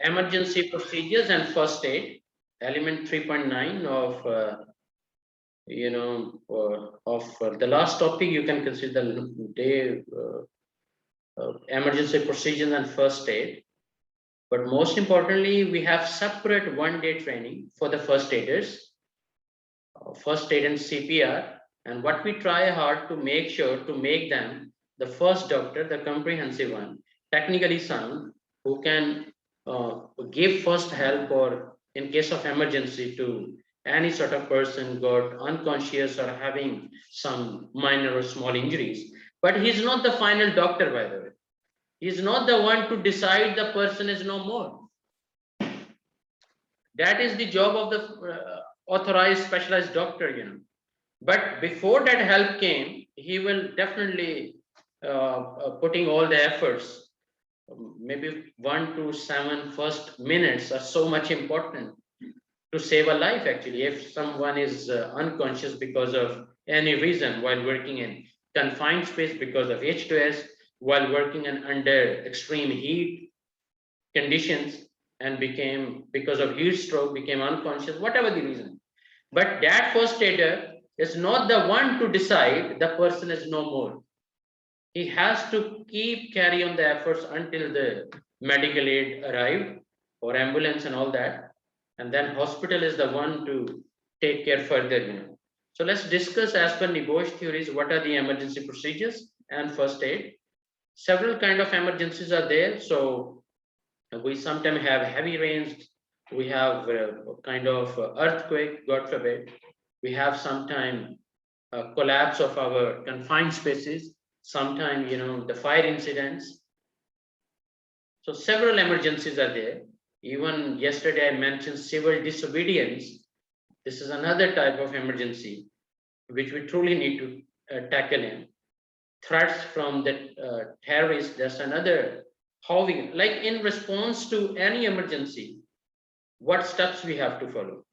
emergency procedures and first aid, element 3.9 of the last topic. You can consider the day emergency procedures and first aid. But most importantly, we have separate one-day training for the first aiders, first aid and CPR. And what we try hard to make sure to make them the first doctor, the comprehensive one, technically sound, who can give first help or in case of emergency to any sort of person got unconscious or having some minor or small injuries. But he's not the final doctor, by the way. He's not the one to decide the person is no more. That is the job of the authorized specialized doctor, But before that help came, he will definitely putting all the efforts. Maybe 1 to 7 first minutes are so much important to save a life. Actually, if someone is unconscious because of any reason while working in confined space because of H2S, while working in under extreme heat conditions and became because of heat stroke became unconscious, whatever the reason. But that first aider is not the one to decide the person is no more. He has to keep carry on the efforts until the medical aid arrived or ambulance and all that. And then hospital is the one to take care further. So let's discuss as per NEBOSH theories, what are the emergency procedures and first aid. Several kind of emergencies are there. So we sometimes have heavy rains. We have kind of earthquake, God forbid. We have sometimes collapse of our confined spaces. Sometimes, the fire incidents. So several emergencies are there. Even yesterday I mentioned civil disobedience. This is another type of emergency which we truly need to tackle in. Threats from the terrorists, that's another. How we, like in response to any emergency, what steps we have to follow.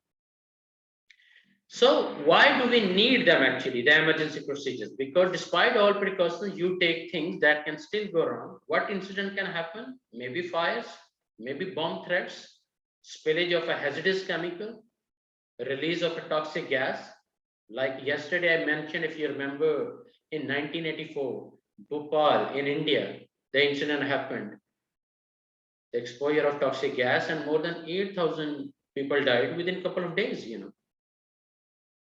So why do we need them actually, the emergency procedures? Because despite all precautions, you take things that can still go wrong. What incident can happen? Maybe fires, maybe bomb threats, spillage of a hazardous chemical, release of a toxic gas. Like yesterday I mentioned, if you remember, in 1984, Bhopal in India, the incident happened. The exposure of toxic gas and more than 8,000 people died within a couple of days,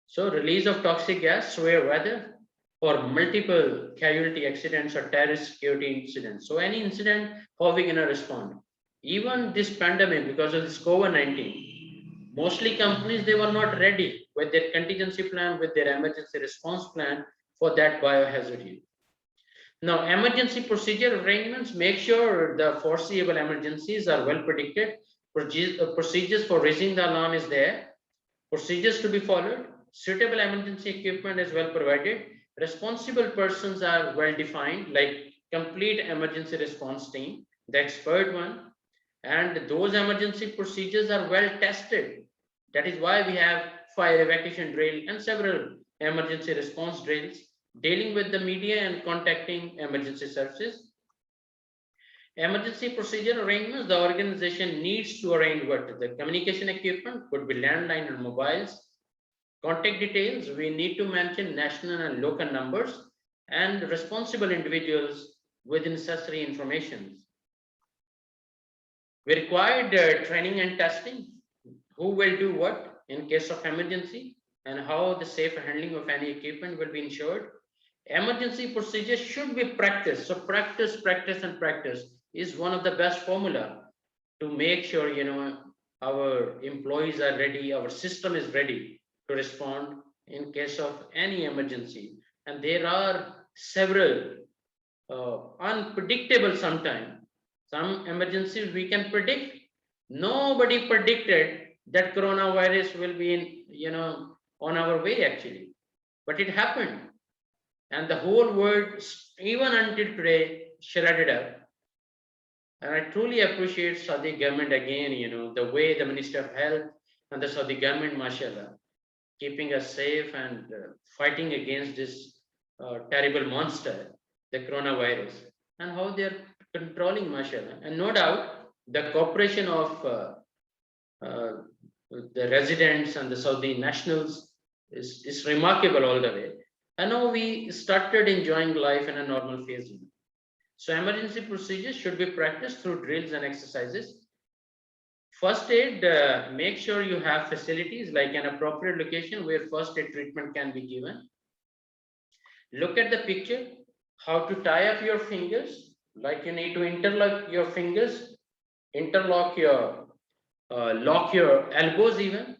So release of toxic gas, severe weather, or multiple casualty accidents or terrorist security incidents. So any incident, how we gonna respond? Even this pandemic, because of this COVID-19, mostly companies, they were not ready with their contingency plan, with their emergency response plan for that biohazard. Now, emergency procedure arrangements make sure the foreseeable emergencies are well predicted. Procedures for raising the alarm is there. Procedures to be followed. Suitable emergency equipment is well provided. Responsible persons are well defined, like complete emergency response team, the expert one. And those emergency procedures are well tested. That is why we have fire evacuation drill and several emergency response drills, dealing with the media and contacting emergency services. Emergency procedure arrangements, the organization needs to arrange what? The communication equipment could be landline or mobiles. Contact details, we need to mention national and local numbers and responsible individuals with necessary information. We required training and testing. Who will do what in case of emergency and how the safe handling of any equipment will be ensured. Emergency procedures should be practiced. So practice, practice, and practice is one of the best formula to make sure our employees are ready, our system is ready to respond in case of any emergency. And there are several unpredictable sometimes. Some emergencies we can predict. Nobody predicted that coronavirus will be on our way actually, but it happened. And the whole world, even until today, shredded up. And I truly appreciate Saudi government again, the way the Minister of Health and the Saudi government, mashallah, keeping us safe and fighting against this terrible monster, the coronavirus, and how they're controlling, mashallah. And no doubt, The cooperation of the residents and the Saudi nationals is remarkable all the way. And now we started enjoying life in a normal phase. So emergency procedures should be practiced through drills and exercises. First aid, make sure you have facilities like an appropriate location where first aid treatment can be given. Look at the picture, how to tie up your fingers, like you need to interlock your fingers, interlock your, lock your elbows even,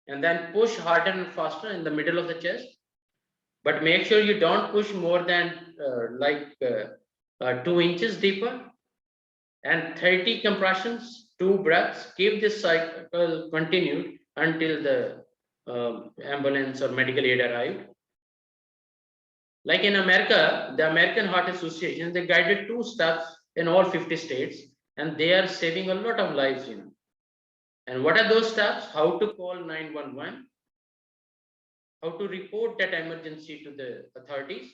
and then push harder and faster in the middle of the chest. But make sure you don't push more than 2 inches deeper, and 30 compressions, 2 breaths. Keep this cycle continued until the ambulance or medical aid arrived. Like in America, the American Heart Association, they guided 2 steps in all 50 states, and they are saving a lot of lives. And what are those steps? How to call 911, how to report that emergency to the authorities,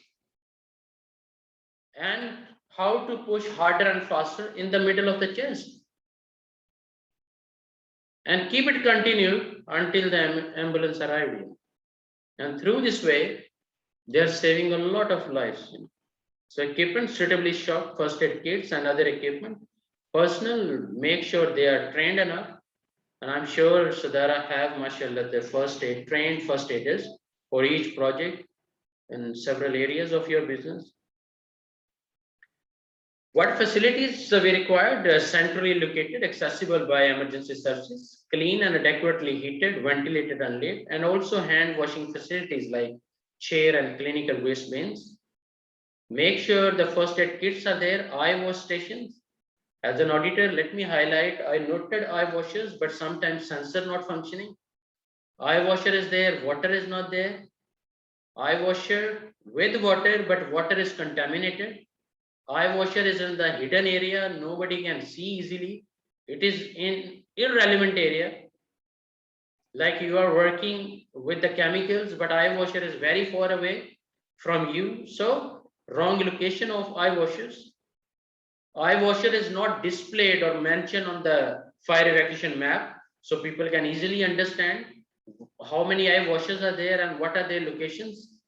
and how to push harder and faster in the middle of the chest. And keep it continued until the ambulance arrived. And through this way, they are saving a lot of lives. So equipment suitably stocked, first aid kits and other equipment. Personnel, make sure they are trained enough. And I'm sure Sadara have, mashallah, the trained first aiders for each project in several areas of your business. What facilities we required? Centrally located, accessible by emergency services, clean and adequately heated, ventilated and lit, and also hand washing facilities like chair and clinical waste bins. Make sure the first aid kits are there, eye wash stations. As an auditor, let me highlight, I noted eye washers, but sometimes sensor not functioning. Eye washer is there, water is not there. Eye washer with water, but water is contaminated. Eye washer is in the hidden area, nobody can see easily. It is in irrelevant area. Like you are working with the chemicals, but eye washer is very far away from you. So wrong location of eye washers. Eye washer is not displayed or mentioned on the fire evacuation map, so people can easily understand how many eye washers are there and what are their locations.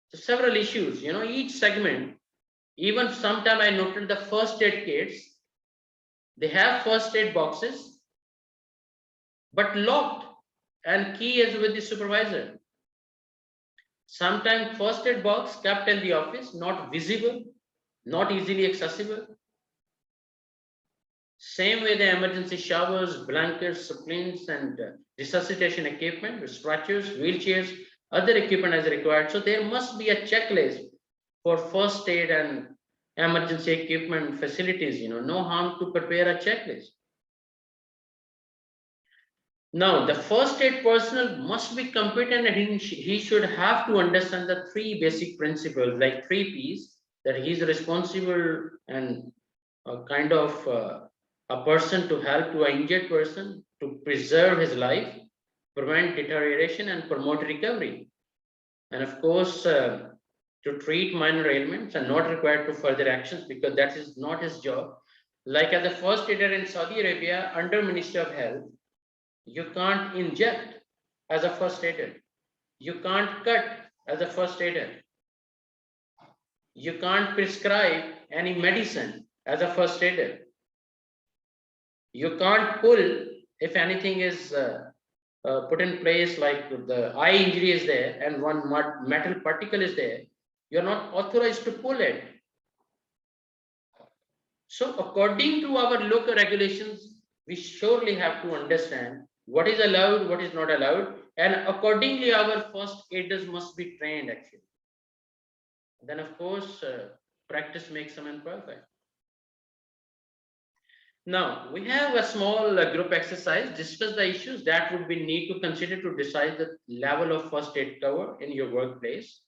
So several issues, each segment. Even sometime I noted the first aid kits, they have first aid boxes, but locked, and key is with the supervisor. Sometimes first aid box kept in the office, not visible, not easily accessible. Same way the emergency showers, blankets, splints, and resuscitation equipment, stretchers, wheelchairs, other equipment as required. So there must be a checklist for first aid and emergency equipment facilities. No harm to prepare a checklist. Now, the first aid personnel must be competent, and he should have to understand the 3 basic principles, like 3 P's, that he's responsible and a kind of a person to help to an injured person, to preserve his life, prevent deterioration, and promote recovery. And of course, to treat minor ailments and not required to further actions, because that is not his job. Like as a first aider in Saudi Arabia under Ministry of Health, you can't inject as a first aider. You can't cut as a first aider. You can't prescribe any medicine as a first aider. You can't pull if anything is put in place, like the eye injury is there and one metal particle is there. You're not authorized to pull it. So according to our local regulations, we surely have to understand what is allowed, what is not allowed, and accordingly our first aiders must be trained actually. Then of course, practice makes a man perfect. Now we have a small group exercise, discuss the issues that would be need to consider to decide the level of first aid cover in your workplace.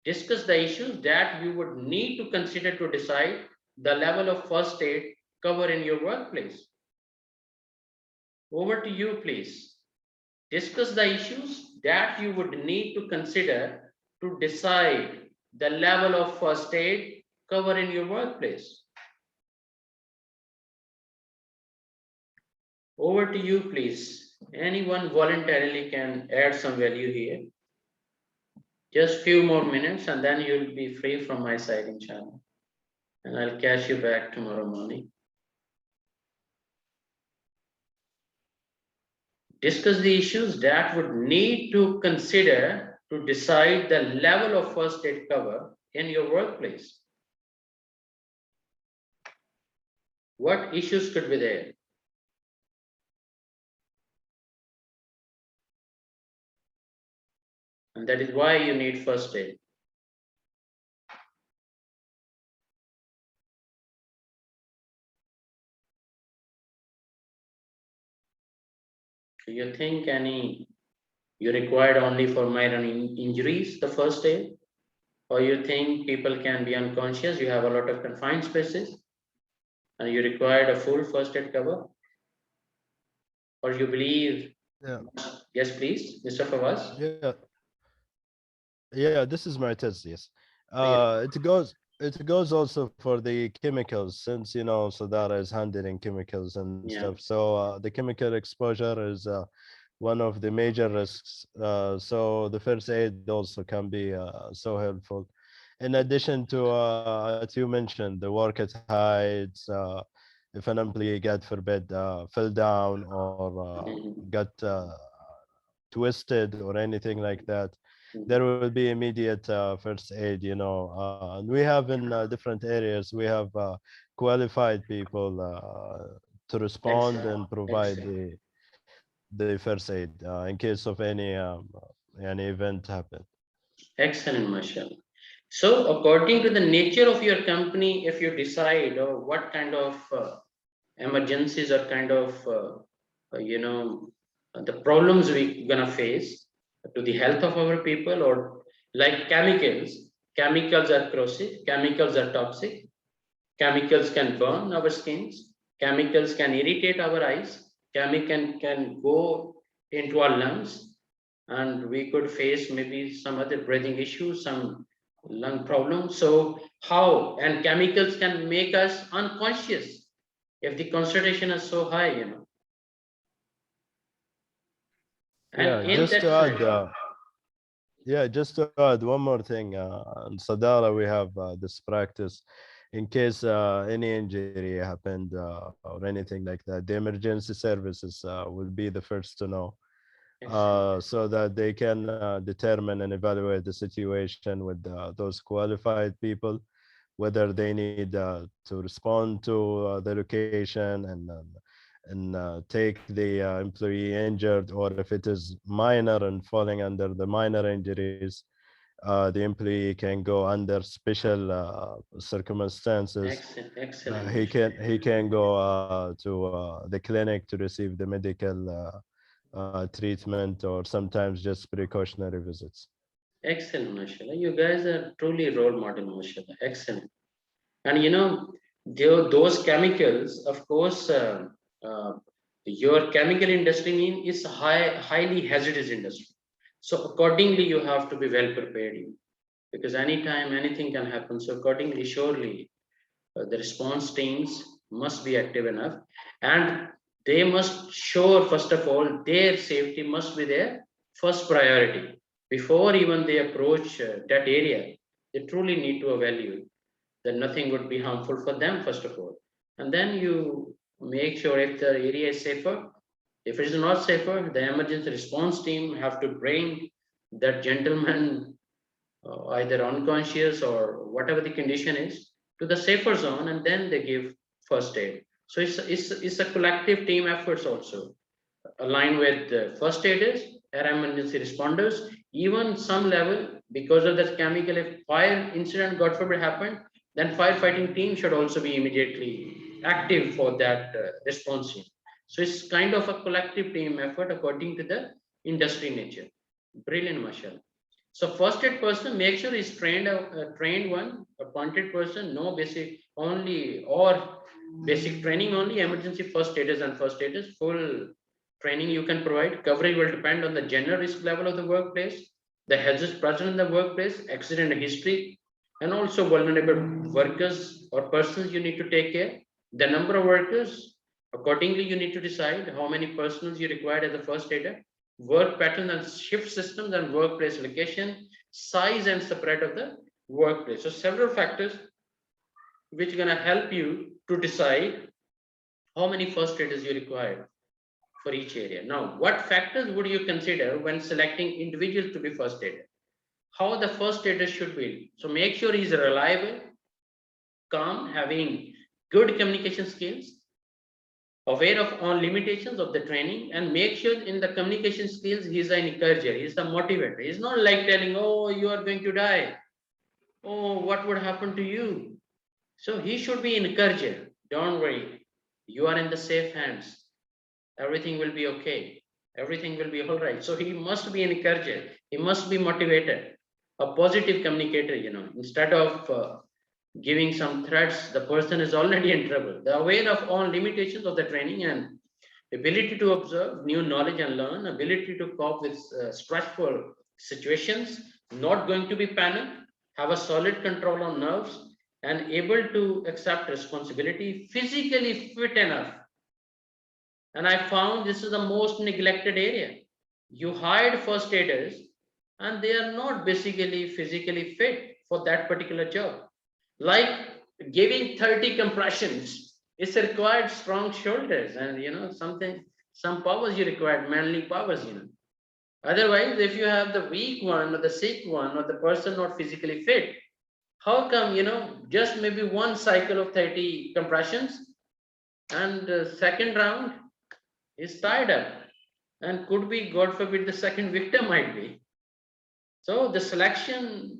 Discuss the issues that you would need to consider to decide the level of first aid cover in your workplace. Over to you, please. Discuss the issues that you would need to consider to decide the level of first aid cover in your workplace. Over to you, please. Anyone voluntarily can add some value here. Just few more minutes and then you'll be free from my side, inshallah. And I'll catch you back tomorrow morning. Discuss the issues that would need to consider to decide the level of first aid cover in your workplace. What issues could be there? And that is why you need first aid. Do you think you required only for minor injuries, the first aid? Or you think people can be unconscious, you have a lot of confined spaces, and you required a full first aid cover? Or you believe? Yeah. Yes, please, Mr. Fawaz. Yeah, this is my test. Yes, Yeah. it goes also for the chemicals, since Sadara is handling chemicals and Yeah. stuff. So the chemical exposure is one of the major risks. So the first aid also can be so helpful. In addition to, as you mentioned, the work at heights. If an employee, God forbid, fell down or Mhm. got twisted or anything like that, Mhm. there will be immediate first aid, and we have in different areas, we have qualified people to respond Excellent. and provide Excellent. the first aid in case of any event happen. Excellent, Marshall. So, according to the nature of your company, if you decide what kind of emergencies or kind of the problems we're gonna face to the health of our people, or like chemicals are corrosive, chemicals are toxic, chemicals can burn our skins, chemicals can irritate our eyes, chemical can go into our lungs, and we could face maybe some other breathing issues, some lung problems. So how, and chemicals can make us unconscious if the concentration is so high, Yeah, and in just that to add scenario. one more thing. In Sadara, we have this practice in case any injury happened or anything like that. The emergency services will be the first to know, Excellent. so that they can determine and evaluate the situation with those qualified people, whether they need to respond to the location and take the employee injured, or if it is minor and falling under the minor injuries, the employee can go under special circumstances. Excellent. Excellent, He can go to the clinic to receive the medical treatment, or sometimes just precautionary visits. excellent, mashallah. You guys are truly role model, mashallah. Excellent. And those chemicals, of course, your chemical industry is highly hazardous industry. So accordingly, you have to be well prepared, because anytime anything can happen. So accordingly, surely the response teams must be active enough, and they must sure, first of all, their safety must be their first priority before even they approach that area. They truly need to evaluate that nothing would be harmful for them, first of all, and then you make sure if the area is safer. If it is not safer, the emergency response team have to bring that gentleman either unconscious or whatever the condition is to the safer zone, and then they give first aid. So it's a collective team efforts also, aligned with the first aiders, air emergency responders, even some level, because of the chemical, if fire incident, God forbid, happened, then firefighting team should also be immediately active for that response team. So it's kind of a collective team effort according to the industry nature. Brilliant, Marshall. So first aid person, make sure he's trained, a trained one, appointed person, no basic only, or basic training only, emergency first aiders and first aiders, full training you can provide. Coverage will depend on the general risk level of the workplace, the hazards present in the workplace, accident history, and also vulnerable workers or persons you need to take care, the number of workers, Accordingly, you need to decide how many personnel you require as a first aider, work pattern and shift systems and workplace location, size and spread of the workplace. So several factors which are going to help you to decide how many first aiders you require for each area. Now, what factors would you consider when selecting individuals to be first aider? How the first aider should be? So make sure he's reliable, calm, having good communication skills, aware of all limitations of the training, and make sure in the communication skills he's an encourager, he's a motivator. He's not like telling, oh, you are going to die, oh, what would happen to you. So he should be an encourager. Don't worry, you are in the safe hands, everything will be okay, everything will be all right. So he must be an encourager, he must be motivated, a positive communicator, instead of giving some threats, the person is already in trouble. They're aware of all limitations of the training and ability to observe new knowledge and learn, ability to cope with stressful situations, not going to be panicked, have a solid control on nerves, and able to accept responsibility, physically fit enough. And I found this is the most neglected area. You hired first aiders and they are not basically physically fit for that particular job. Like giving 30 compressions, it's required strong shoulders and some powers you require, manly powers. Otherwise, if you have the weak one or the sick one or the person not physically fit, how come, just maybe one cycle of 30 compressions and second round is tied up and could be, God forbid, the second victim might be. So the selection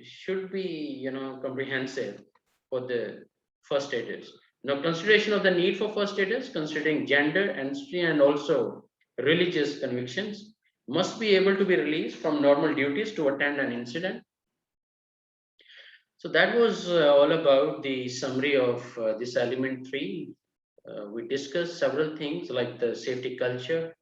should be, comprehensive for the first aiders. Now, consideration of the need for first aiders, considering gender, ancestry, and also religious convictions, must be able to be released from normal duties to attend an incident. So that was all about the summary of this element 3. We discussed several things like the safety culture.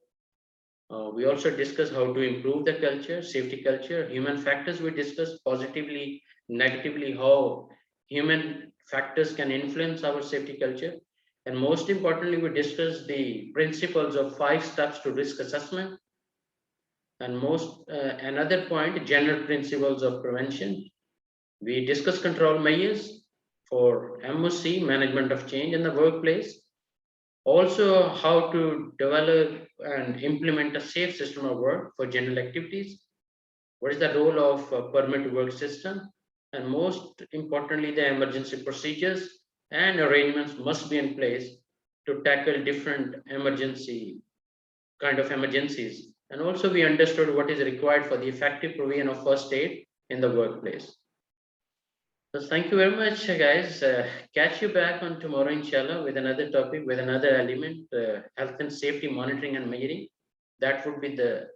We also discussed how to improve the culture, safety culture, human factors. We discussed positively, negatively, how human factors can influence our safety culture. And most importantly, we discussed the principles of 5 steps to risk assessment. And another point, general principles of prevention. We discussed control measures for MOC, management of change in the workplace. Also, how to develop and implement a safe system of work for general activities. What is the role of a permit to work system? And most importantly, the emergency procedures and arrangements must be in place to tackle different kind of emergencies. And also we understood what is required for the effective provision of first aid in the workplace. So thank you very much, guys. Catch you back on tomorrow, inshallah, with another topic, with another element, health and safety monitoring and measuring. That would be the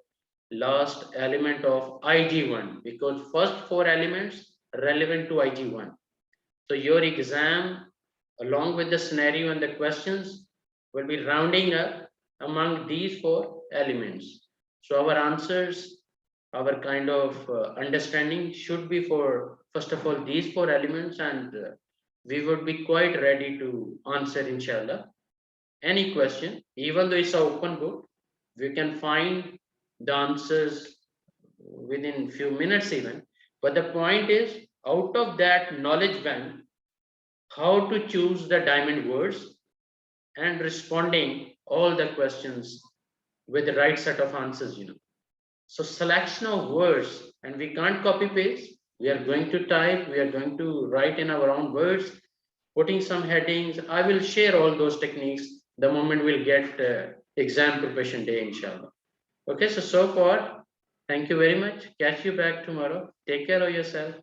last element of IG1, because first 4 elements relevant to IG1. So your exam, along with the scenario and the questions, will be rounding up among these 4 elements. So our answers, our kind of understanding should be for, first of all, these 4 elements, and we would be quite ready to answer, inshallah, any question. Even though it's an open book, we can find the answers within few minutes even. But the point is, out of that knowledge bank, how to choose the diamond words and responding all the questions with the right set of answers. So selection of words, and we can't copy paste. We are going to type, we are going to write in our own words, putting some headings. I will share all those techniques the moment we'll get exam preparation day, inshallah. Okay, so far, thank you very much. Catch you back tomorrow. Take care of yourself.